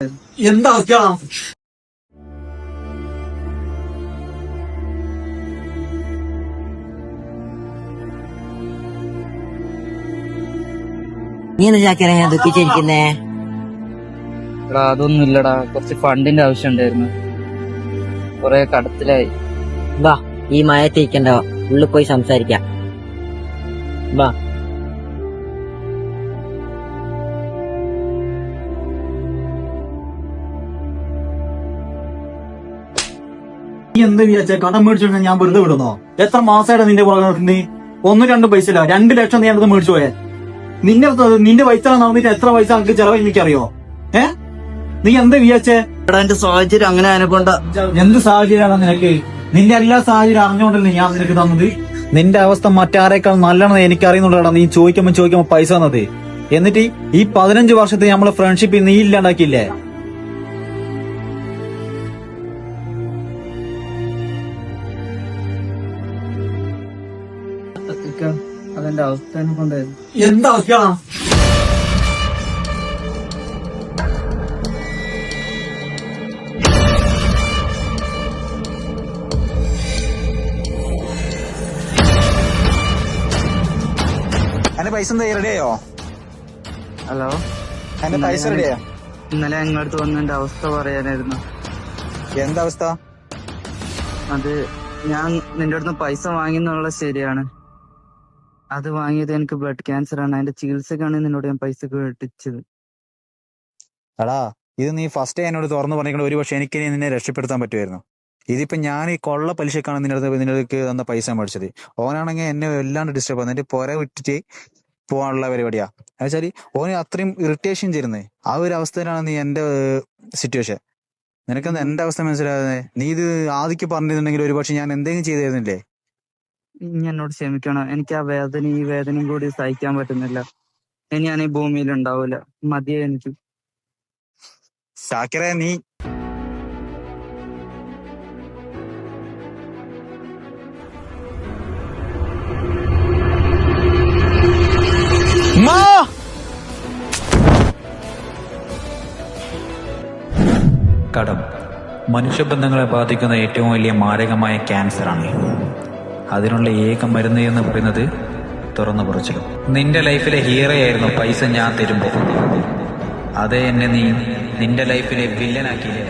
എന്താ നീ എന്താ ചാക്കര ഞാൻ ദുഃഖിച്ചിരിക്കുന്നേ? എടാ അതൊന്നും ഇല്ലടാ, കുറച്ച് ഫണ്ടിന്റെ ആവശ്യം ഉണ്ടായിരുന്നു. കൊറേ കടത്തിലായി. വാ, ഈ മയത്തിരിക്കണ്ട, ഉള്ളിൽ പോയി സംസാരിക്കാം. വാ. നീ എന്ത് വിചാരിച്ച കടം മേടിച്ചു ഞാൻ വെറുതെ വിടുന്നോ? എത്ര മാസമായിട്ട് നിന്റെ നീ 1-2 പൈസ ഇല്ല, 2 ലക്ഷം നീ അടുത്ത് മേടിച്ചു പോയേ. നിന്റെ പൈസ നടന്നിട്ട് എത്ര പൈസ എനിക്ക് ചെലവ് എനിക്കറിയോ? നീ എന്ത് വിചാരിച്ചേ? എടാ എന്റെ സാഹചര്യം അങ്ങനെ അതിനെക്കൊണ്ട. എന്ത് സാഹചര്യമാണ് നിനക്ക്? നിന്റെ എല്ലാ സാഹചര്യം അറിഞ്ഞോണ്ടല്ലേ ഞാൻ നിനക്ക് തന്നത്. നിന്റെ അവസ്ഥ മറ്റാരേക്കാൾ നല്ലതാണെന്ന് എനിക്കറിയുന്നുണ്ടാ നീ ചോദിക്കുമ്പോ പൈസ തന്നത്. എന്നിട്ട് ഈ 15 വർഷത്തെ നമ്മളെ ഫ്രണ്ട്ഷിപ്പ് നീ ഇല്ലാണ്ടാക്കിയില്ലേ? അതെന്റെ അവസ്ഥ കൊണ്ടായിരുന്നു. എന്താ അവസ്ഥ? എന്റെ പൈസ എന്താ റെഡിയായോ? ഹലോ, എന്റെ പൈസ റെഡിയായോ? ഇന്നലെ ഞങ്ങളടുത്ത് വന്ന എന്റെ അവസ്ഥ പറയാനായിരുന്നു. എന്താ അവസ്ഥ? അത് ഞാൻ നിന്റെ അടുത്ത് പൈസ വാങ്ങിന്നുള്ള ശരിയാണ്. അത് വാങ്ങിയത് എനിക്ക് ബ്ലഡ് ക്യാൻസർ ആണ്. അതിന്റെ ചികിത്സക്കാണ് നിന്നോട് ഞാൻ പൈസ കേട്ടിച്ചത്. എടാ, ഇത് നീ ഫസ്റ്റ് എന്നോട് തുറന്നു പറഞ്ഞിട്ട് ഒരു പക്ഷെ എനിക്ക് നിന്നെ രക്ഷപ്പെടുത്താൻ പറ്റുമായിരുന്നു. ഇതിപ്പോ ഞാൻ ഈ കൊള്ള പലിശക്കാണ് നിനക്ക് തന്ന പൈസ മേടിച്ചത്. ഓനാണെങ്കിൽ എന്നെ വല്ലാണ്ട് ഡിസ്റ്റർബ് ആകുന്നു. എന്റെ പുര വിട്ടിട്ട് പോകാനുള്ള പരിപാടിയാ. എന്നുവെച്ചാല് ഓന് അത്രയും ഇറിറ്റേഷൻ ചെയ്യുന്നത്. ആ ഒരു അവസ്ഥയിലാണ് നീ എന്റെ സിറ്റുവേഷൻ. നിനക്കെന്താ എന്റെ അവസ്ഥ മനസ്സിലാകുന്നത്? നീ ഇത് ആദ്യം പറഞ്ഞിരുന്നെങ്കിൽ ഒരു പക്ഷെ ഞാൻ എന്തെങ്കിലും ചെയ്തിരുന്നില്ലേ? ഇനി എന്നോട് ക്ഷമിക്കണം. എനിക്ക് ആ ഈ വേദനയും കൂടി സഹിക്കാൻ പറ്റുന്നില്ല. ഇനി ഞാൻ ഈ ഭൂമിയിൽ ഉണ്ടാവൂല. മതിയെ എനിക്ക്. ഷാക്കിറ, നീ കടം മനുഷ്യബന്ധങ്ങളെ ബാധിക്കുന്ന ഏറ്റവും വലിയ മാരകമായ ക്യാൻസറാണ്. അതിനുള്ള ഏക മരുന്ന് എന്ന് പറയുന്നത് തുറന്നു പറച്ചിലും. നിന്റെ ലൈഫിലെ ഹീറോയായിരുന്നു പൈസ ഞാൻ തരുമ്പോ. അതേ എന്നെ നീ നിന്റെ ലൈഫിലെ വില്ലനാക്കിയില്ലേ?